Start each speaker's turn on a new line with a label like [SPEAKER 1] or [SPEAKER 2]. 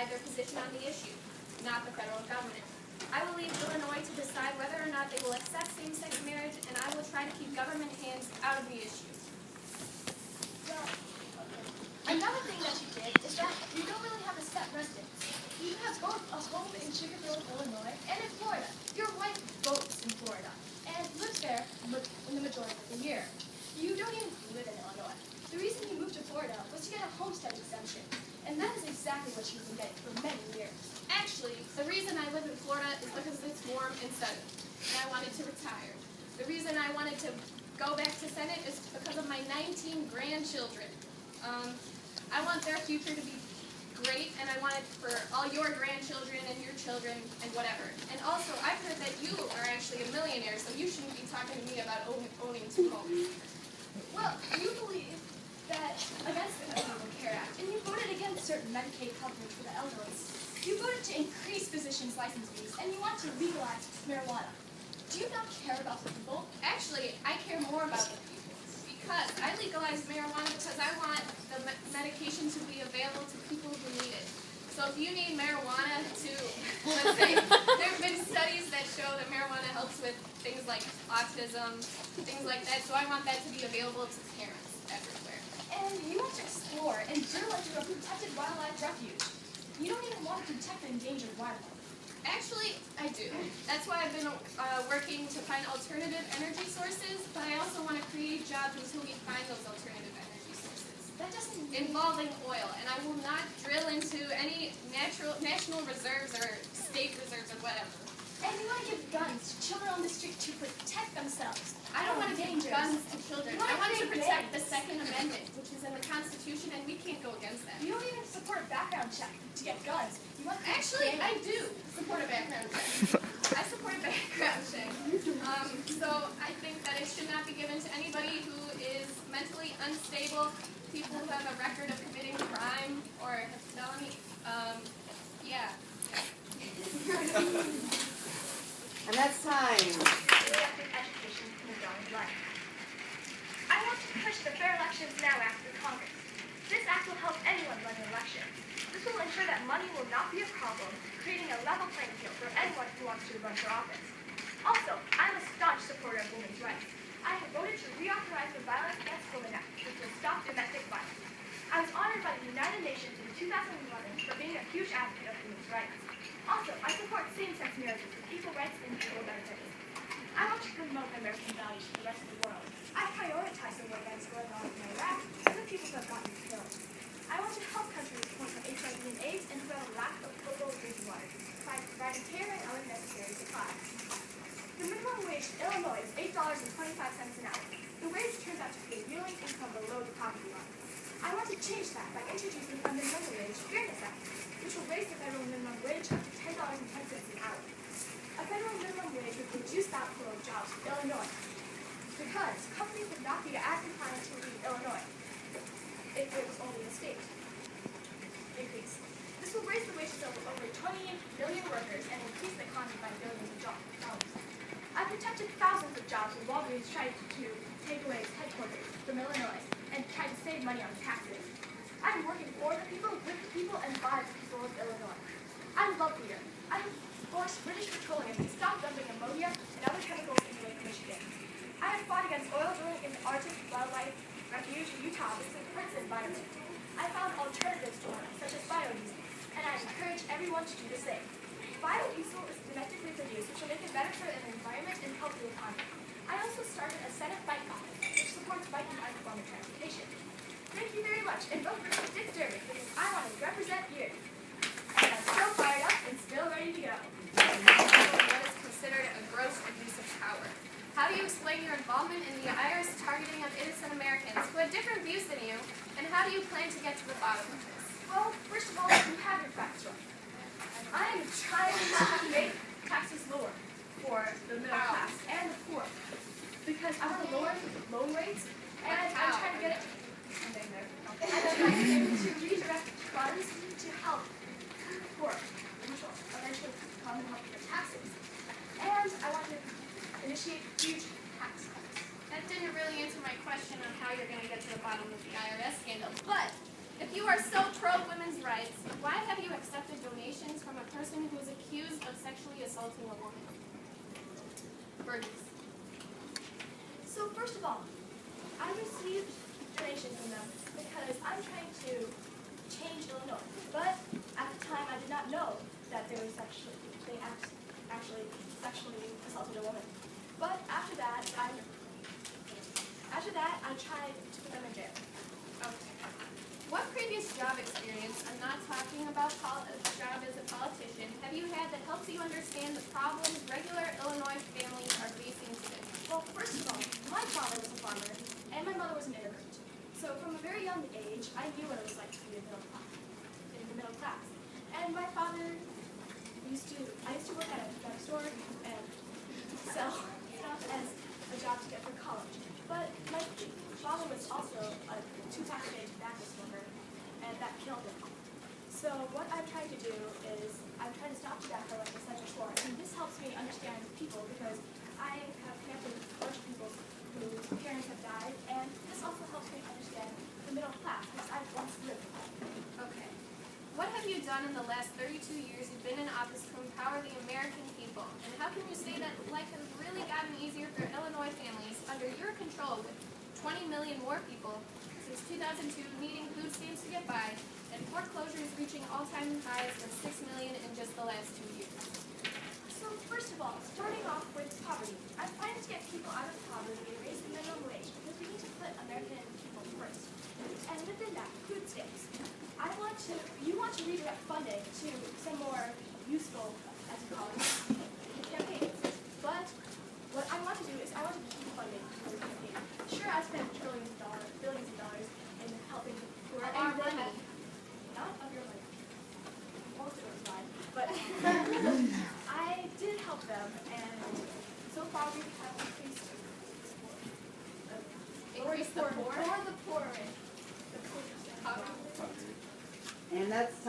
[SPEAKER 1] decide their position on the issue, not the federal government. I will leave Illinois to decide whether or not they will accept same-sex marriage, and I will try to keep government hands out of the issue.
[SPEAKER 2] Well, another thing that you did is that you don't really have a set residence. You have both a home in Chicopee, Illinois, and in Florida. Your wife votes in Florida and lives there in the majority of the year. You don't even live in Illinois. The reason you moved to Florida was to get a homestead exemption, and that is exactly what you've been getting for many years.
[SPEAKER 1] Actually, the reason I live in Florida is because it's warm and sunny, and I wanted to retire. The reason I wanted to go back to Senate is because of my 19 grandchildren. I want their future to be great, and I want it for all your grandchildren and your children and whatever. And also, I've heard that you are actually a millionaire, so you shouldn't be talking to me about owning two homes.
[SPEAKER 2] Well, you believe that against the Affordable Care Act, and you voted against certain Medicaid coverage for the elderly. You voted to increase physicians' license fees, and you want to legalize marijuana. Do you not care about the people?
[SPEAKER 1] Actually, I care more about the people. Because I legalized marijuana because I want the medication to be available to people who need it. So if you need marijuana to, let's say, there have been studies that show that marijuana helps with things like autism, things like that, so I want that to be available to parents everywhere.
[SPEAKER 2] And you want to explore and drill into a protected wildlife refuge. You don't even want to protect endangered wildlife.
[SPEAKER 1] Actually, I do. That's why I've been working to find alternative energy sources, but I also want to create jobs until we find those alternative energy sources.
[SPEAKER 2] That doesn't
[SPEAKER 1] involving oil, and I will not drill into any national reserves or state reserves or whatever.
[SPEAKER 2] And you want to give guns to children on the street to protect themselves.
[SPEAKER 1] I don't want to give guns to children. I want to protect the Second Amendment, which is in the Constitution, and we can't go against that.
[SPEAKER 2] You don't even support a background check to get guns. You want
[SPEAKER 1] Actually, I do support a background check. I support a background check. So I think that it should not be given to anybody who is mentally unstable, people who have a record of committing crime or have felony. Yeah.
[SPEAKER 3] And that's time.
[SPEAKER 2] Education in the dawn of life. I want to push the Fair Elections Now Act through Congress. This act will help anyone run an election. This will ensure that money will not be a problem, creating a level playing field for anyone who wants to run for office. Also, I'm a staunch supporter of women's rights. I have voted to reauthorize the Violence Against Women Act, which will stop domestic violence. I was honored by the United Nations in 2011 for being a huge advocate of women's rights. Also, I support same-sex marriages with equal rights and equal benefits. I want to promote American values to the rest of the world. I prioritize the war events going on in Iraq and the people who have gotten killed. I want to help countries prone to HIV and AIDS and who have a lack of potable drinking water by providing care and other necessary supplies. The minimum wage in Illinois is $8.25 an hour. The wage turns out to be a yearly income below the poverty line. I want to change that by introducing a minimum wage fairness act, which will raise the federal minimum wage up to $10.10 an hour. A federal minimum wage would reduce the outflow of jobs in Illinois, because companies would not be as inclined to leave Illinois if it was only a state increase. This will raise the wages of over 28 million workers and increase the economy by billions of dollars. I protected thousands of jobs when Walgreens tried to take away its headquarters from Illinois and tried to save money on taxes. I'm working for the people, with the people, and by the people of Illinois. I love beer. I forced British Petroleum to stop dumping ammonia and other chemicals into Lake Michigan. I have fought against oil drilling in the Arctic Wildlife Refuge in Utah because it hurts the environment. I found alternatives to oil, such as biodiesel, and I encourage everyone to do the same. Biodiesel is domestically produced, which will make it better for the environment and help the economy. I also started a Senate bike caucus, which supports biking as a form of transportation. Thank you very much, and vote for Dick Durbin, because I want to represent you. And I'm still fired up and still ready to go.
[SPEAKER 1] What is considered a gross abuse of power? How do you explain your involvement in the IRS targeting of innocent Americans who had different views than you, and how do you plan to get to the bottom of this?
[SPEAKER 2] Well, first of all, you have your facts wrong. I am trying to make taxes lower for the middle class and the poor, because I want to lower loan rates, and I'm trying to get it. And then I'm able to redirect funds to help poor, which will eventually come and help with taxes. And I want to initiate huge tax cuts.
[SPEAKER 1] That didn't really answer my question on how you're going to get to the bottom of the IRS scandal, but if you are so pro women's rights, why have you accepted Burgess.
[SPEAKER 2] So first of all, I received donations from them because I'm trying to change Illinois. But at the time, I did not know that they actually sexually assaulted a woman. But after that, I tried to put them in jail.
[SPEAKER 1] Okay. What previous job experience, I'm not talking about a job as a politician, have you had that helps you understand the problems regular Illinois families are facing today?
[SPEAKER 2] Well, first of all, my father was a farmer, and my mother was an immigrant. So from a very young age, I knew what it was like to be in the middle class. And my father I used to work at a drugstore and sell stuff as a job to get for college. But my father was also a 2-pack a day tobacco smoker, and that killed him. So what I'm trying to do is I'm trying to stop tobacco, like I said before, and this helps me understand people because I have family with a bunch of people whose parents have died, and this also helps me understand the middle class because I've once lived with them.
[SPEAKER 1] Okay. What have you done in the last 32 years you've been in office to empower the American people? And how can you say that life has really gotten easier for Illinois families under your control with 20 million more people since 2002 needing food stamps to get by and foreclosures reaching all-time highs of 6 million in just the last 2 years?
[SPEAKER 2] So first of all, starting off with poverty, I'm trying to get people out of poverty and raise the minimum wage because we need to put American people first. And within that, food stamps. You want to redirect funding to some more useful, as you call it, campaigns. But what I want to do is I want to keep funding for the campaign. Sure, I spent billions of dollars in helping the poor and
[SPEAKER 1] Our
[SPEAKER 2] money.
[SPEAKER 1] money.
[SPEAKER 2] Not of your money. Most of it was mine. But I did help them, and so far we have increased the poor.
[SPEAKER 1] Increase the poor?
[SPEAKER 2] For the poor.
[SPEAKER 1] Poverty.
[SPEAKER 3] And that's time.